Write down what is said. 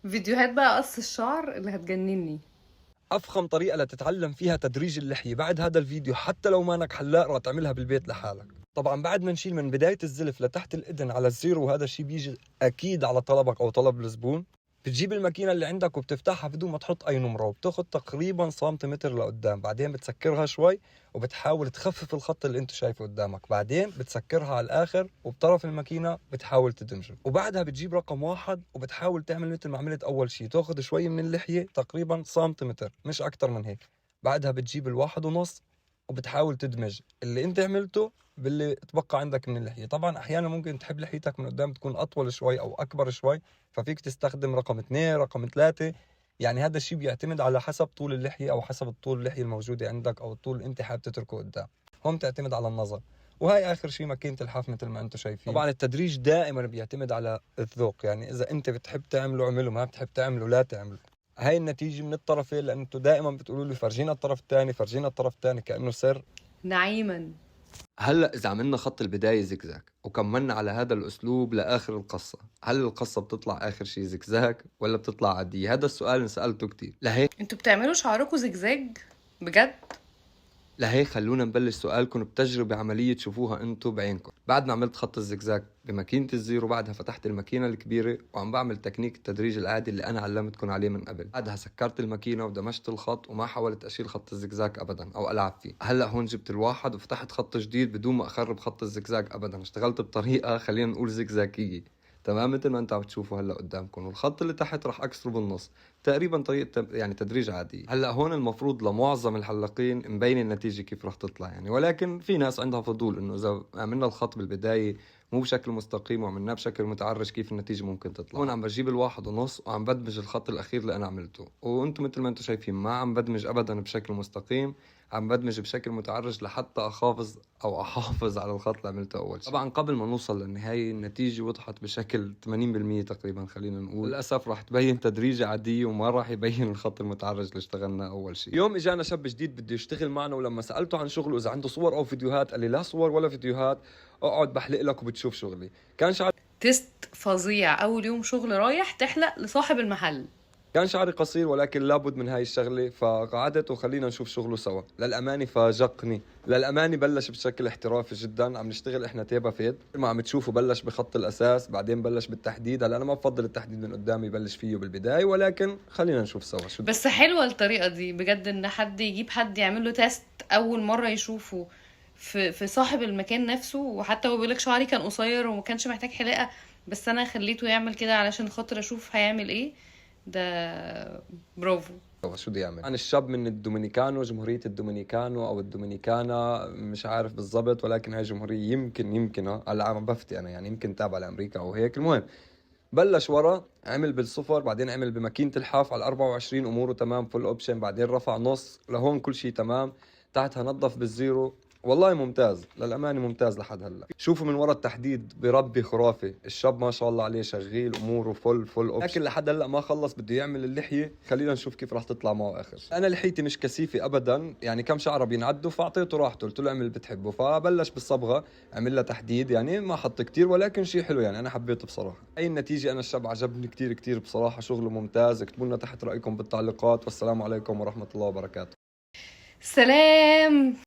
فيديوهات بقى قص الشعر اللي هتجنني. افخم طريقه لتتعلم فيها تدريج اللحيه بعد هذا الفيديو، حتى لو مانك حلاق راح تعملها بالبيت لحالك. طبعا بعد ما نشيل من بدايه الزلف لتحت الاذن على الزيرو، وهذا الشيء بيجي اكيد على طلبك او طلب الزبون، بتجيب الماكينه اللي عندك وبتفتحها بدون ما تحط اي نمره، وبتاخذ تقريبا سنتيمتر لقدام. بعدين بتسكرها شوي وبتحاول تخفف الخط اللي انت شايفه قدامك. بعدين بتسكرها على الاخر وبطرف الماكينه بتحاول تدمجه. وبعدها بتجيب رقم واحد وبتحاول تعمل مثل ما عملت اول شيء، تاخذ شوي من اللحيه تقريبا سنتيمتر مش اكتر من هيك. بعدها بتجيب الواحد ونص وبتحاول تدمج اللي انت عملته باللي تبقى عندك من اللحيه. طبعا احيانا ممكن تحب لحيتك من قدام تكون اطول شوي او اكبر شوي، ففيك تستخدم رقم 2 رقم 3. يعني هذا الشيء بيعتمد على حسب طول اللحيه او حسب الطول اللحيه الموجوده عندك او الطول اللي انت حابب تتركه قدام. هون تعتمد على النظر. وهي اخر شيء ماكينه الحاف مثل ما انتم شايفين. طبعا التدريج دائما بيعتمد على الذوق، يعني اذا انت بتحب تعمله اعمله، ما بتحب تعمله لا تعمله. هاي النتيجه من الطرفين، لان انتم دائما بتقولوا لي فرجينا الطرف الثاني فرجينا الطرف الثاني كانه سر. نعيما. هلا اذا عملنا خط البدايه زجزاج وكملنا على هذا الاسلوب لاخر القصه، هل القصه بتطلع اخر شيء زجزاج ولا بتطلع عاديه؟ هذا السؤال اللي سالته كثير. انتوا بتعملوا شعركم زجزاج بجد؟ لهيك خلونا نبلش سؤالكم بتجربة عملية تشوفوها انتم بعينكم. بعد ما عملت خط الزجزاج بماكينة الزيرو، بعدها فتحت الماكينة الكبيرة وعم بعمل تكنيك التدريج العادي اللي انا علمتكم عليه من قبل. بعدها سكرت الماكينة ودمجت الخط وما حاولت اشيل خط الزجزاج ابدا او العب فيه. هلا هون جبت الواحد وفتحت خط جديد بدون ما اخرب خط الزجزاج ابدا. اشتغلت بطريقة خلينا نقول زجزاجية تمام مثل ما انتم عم تشوفوا هلا قدامكم. والخط اللي تحت راح اكسره بالنص، تقريبا طريقه يعني تدريج عادي. هلا هون المفروض لمعظم الحلاقين مبين النتيجه كيف راح تطلع يعني، ولكن في ناس عندها فضول انه اذا عملنا الخط بالبدايه مو بشكل مستقيم وعملناه بشكل متعرج كيف النتيجه ممكن تطلع. هون عم بجيب الواحد ونص وعم بدمج الخط الاخير اللي انا عملته، وانتم مثل ما انتم شايفين ما عم بدمج ابدا بشكل مستقيم، عم بدمج بشكل متعرج لحتى احافظ على الخط اللي عملته اول شيء. طبعا قبل ما نوصل للنهايه النتيجه وضحت بشكل 80% تقريبا خلينا نقول. للاسف راح تبين تدريجه عاديه وما راح يبين الخط المتعرج اللي اشتغلناه اول شيء. يوم اجانا شاب جديد بده يشتغل معنا، ولما سالته عن شغله اذا عنده صور او فيديوهات، قال لي لا صور ولا فيديوهات، اقعد بحلق لك وبتشوف شغلي. تيست فظيع، اول يوم شغل رايح تحلق لصاحب المحل. كان شعري قصير ولكن لابد من هاي الشغلة، فقعدت وخلينا نشوف شغله سوا. للأمانة فاجقني، للأمانة بلش بشكل احترافي جدا. عم نشتغل احنا تيبا فيد، ما عم تشوفوا بلش بخط الأساس بعدين بلش بالتحديد. هلا أنا ما بفضل التحديد من قدام يبلش فيه بالبداية، ولكن خلينا نشوف سوا شو. بس حلوة الطريقة دي بجد، ان حد يجيب حد يعمل له تيست اول مرة يشوفه في صاحب المكان نفسه. وحتى هو بيقولك شعري كان قصير وما كانش محتاج حلاقة، بس انا خليته يعمل كده علشان خاطر اشوف هيعمل ايه. ده برافو. شو بدي يعمل. أنا الشاب من الدومينيكانو، جمهورية الدومينيكانو أو الدومينيكانا مش عارف بالضبط، ولكن هاي جمهورية يمكن هلا عم بفتي أنا يعني يمكن تابعة لأمريكا أو هيك. المهم بلش ورا، عمل بالصفر، بعدين عمل بماكينة الحاف على 24 اموره تمام فول اوبشن، بعدين رفع نص لهون كل شيء تمام. تحتها نظف بالزيرو. والله ممتاز للأمانة، ممتاز لحد هلا. شوفوا من ورا التحديد بربي خرافي، الشاب ما شاء الله عليه شغيل اموره فول اوبشن. لكن لحد هلا ما خلص بده يعمل اللحية، خلينا نشوف كيف راح تطلع معه اخر شيء. انا لحيتي مش كثيفة ابدا، يعني كم شعره بينعدوا، فاعطيته راحته قلت له اعمل اللي بتحبه. فبلش بالصبغة، عمل لها تحديد، يعني ما حط كتير ولكن شيء حلو، يعني انا حبيته بصراحة. اي النتيجة، انا الشاب عجبني كتير بصراحة، شغله ممتاز. اكتبوا لنا تحت رأيكم بالتعليقات، والسلام عليكم ورحمة الله وبركاته. سلام.